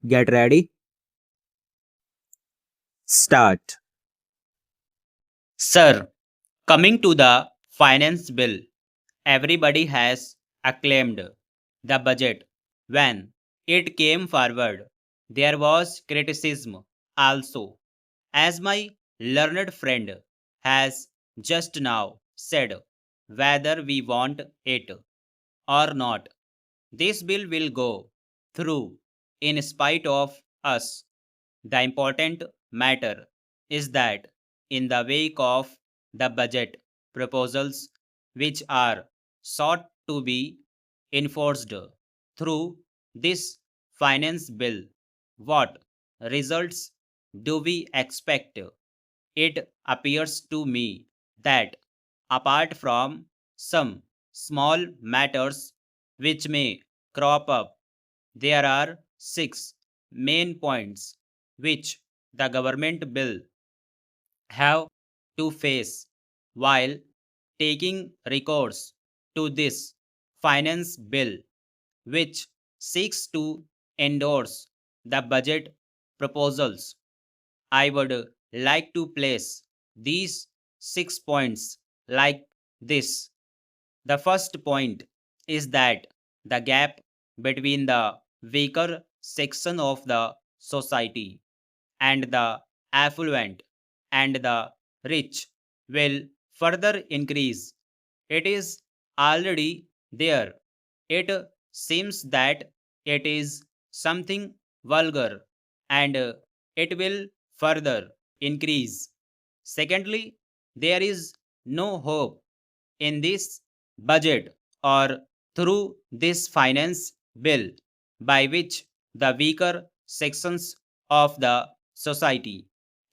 Get ready. Start. Sir, coming to the finance bill, everybody has acclaimed the budget. When it came forward, there was criticism also. As my learned friend has just now said, whether we want it or not, this bill will go through in spite of us. The important matter is that in the wake of the budget proposals, which are sought to be enforced through this finance bill, what results do we expect? It appears to me that apart from some small matters which may crop up, there are six main points which the government bill have to face while taking recourse to this finance bill which seeks to endorse the budget proposals. I would like to place these 6 points like this. The first point is that the gap between the weaker section of the society and the affluent and the rich will further increase. It is already there. It seems that it is something vulgar and it will further increase. Secondly, there is no hope in this budget or through this finance bill by which the weaker sections of the society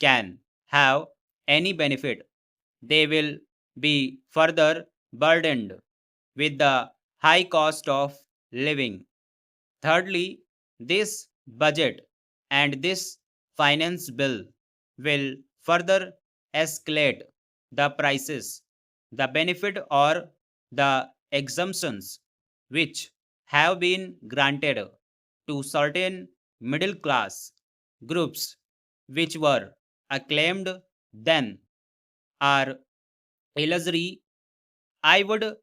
can have any benefit. They will be further burdened with the high cost of living. Thirdly, this budget and this finance bill will further escalate the prices, the benefit or the exemptions which have been granted to certain middle class groups which were acclaimed then are illusory. I would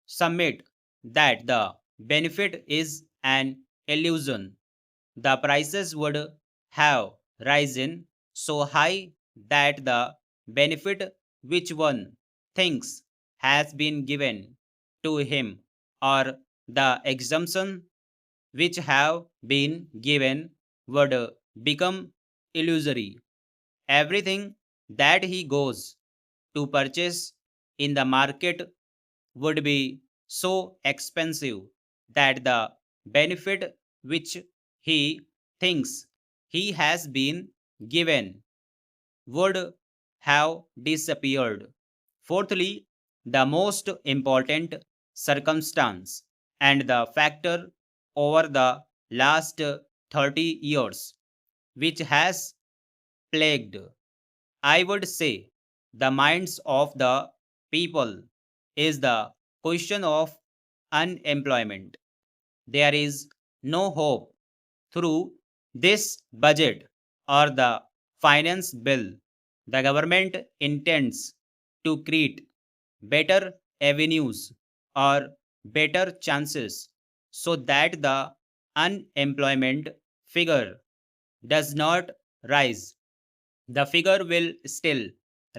submit that the benefit is an illusion. The prices would have risen so high that the benefit which one thinks has been given to him or the exemption which have been given would become illusory. Everything that he goes to purchase in the market would be so expensive that the benefit which he thinks he has been given would have disappeared. Fourthly, the most important circumstance and the factor over the last 30 years which has plagued, I would say, the minds of the people is the question of unemployment. There is no hope through this budget or the finance bill. The government intends to create better avenues or better chances so that the unemployment figure does not rise. The figure will still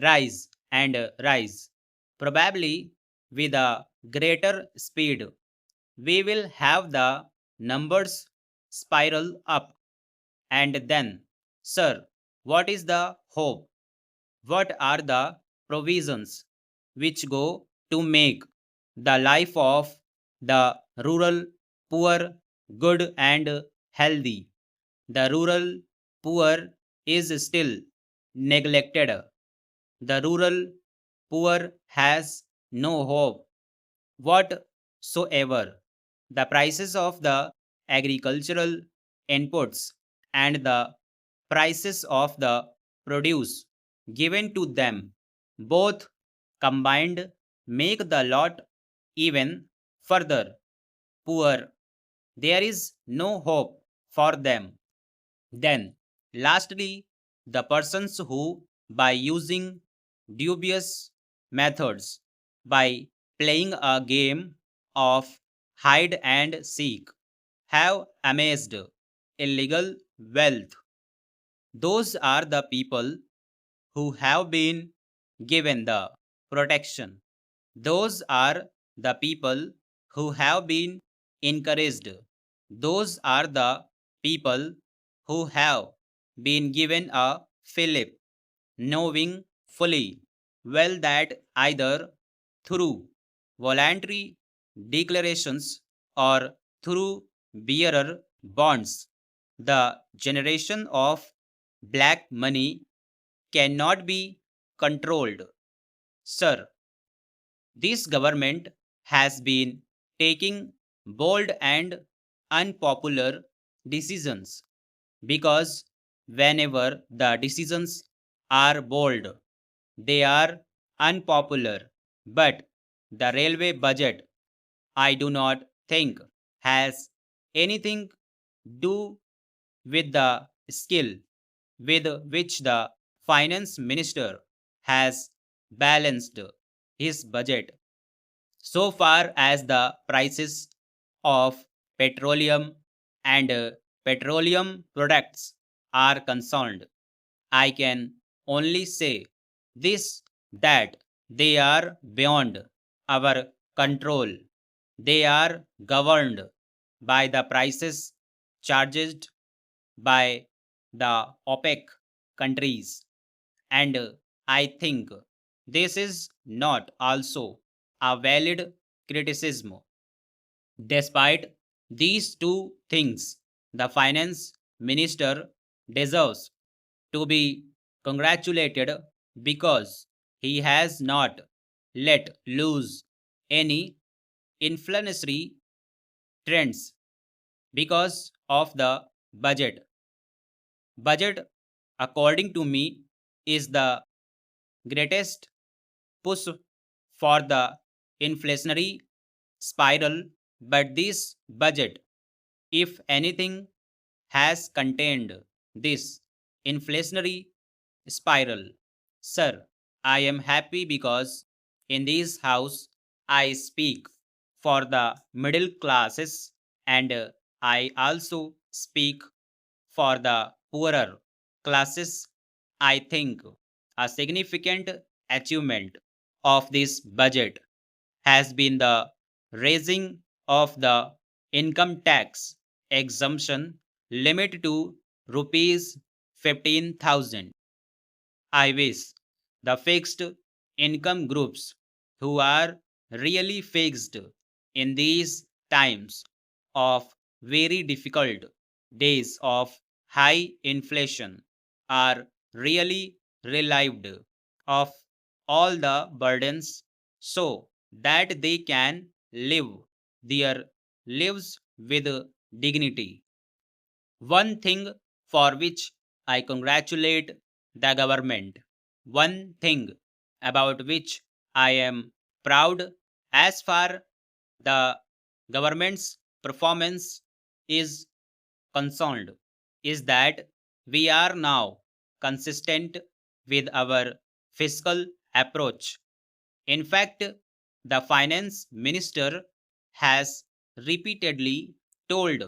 rise and rise, probably with a greater speed. We will have the numbers spiral up. And then, sir, what is the hope? What are the provisions which go to make the life of the rural poor good and healthy? The rural poor is still neglected. The rural poor has no hope whatsoever. The prices of the agricultural inputs and the prices of the produce given to them both combined make the lot even further poor. There is no hope for them. Then, lastly, the persons who, by using dubious methods, by playing a game of hide and seek, have amassed illegal wealth. Those are the people who have been given the protection. Those are the people who have been encouraged. Those are the people who have been given a fillip, knowing fully well that either through voluntary declarations or through bearer bonds, the generation of black money cannot be controlled. Sir, this government has been taking bold and unpopular decisions because whenever the decisions are bold, they are unpopular. But the railway budget, I do not think, has anything do with the skill with which the finance minister has balanced his budget. So far as the prices of petroleum and petroleum products are concerned, I can only say this, that they are beyond our control. They are governed by the prices charged by the OPEC countries. And I think this is not also a valid criticism. Despite these two things, the finance minister deserves to be congratulated because he has not let loose any inflationary trends because of the budget. Budget, according to me, is the greatest push for the inflationary spiral, but this budget, if anything, has contained this inflationary spiral. Sir, I am happy because in this house I speak for the middle classes, and I also speak for the poorer classes. I think a significant achievement of this budget has been the raising of the income tax exemption limit to rupees 15,000. I wish the fixed income groups who are really fixed in these times of very difficult days of high inflation are really relieved of all the burdens so that they can live their lives with dignity. One thing for which I congratulate the government, one thing about which I am proud as far the government's performance is concerned, is that we are now consistent with our fiscal approach. In fact, the finance minister has repeatedly told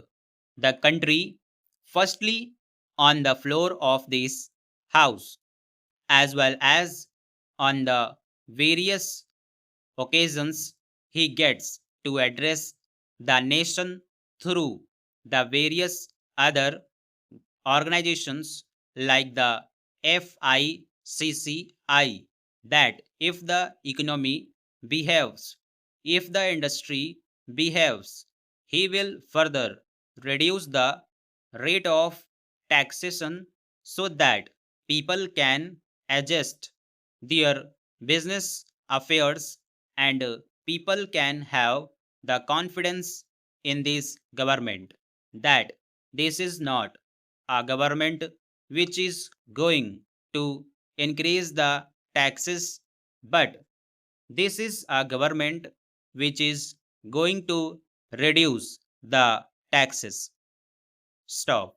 the country, firstly on the floor of this house, as well as on the various occasions he gets to address the nation through the various other organizations like the FICCI, that if the economy behaves, if the industry behaves, he will further reduce the rate of taxation so that people can adjust their business affairs, and people can have the confidence in this government that this is not a government which is going to increase the taxes, but this is a government which is going to reduce the taxes. Stop.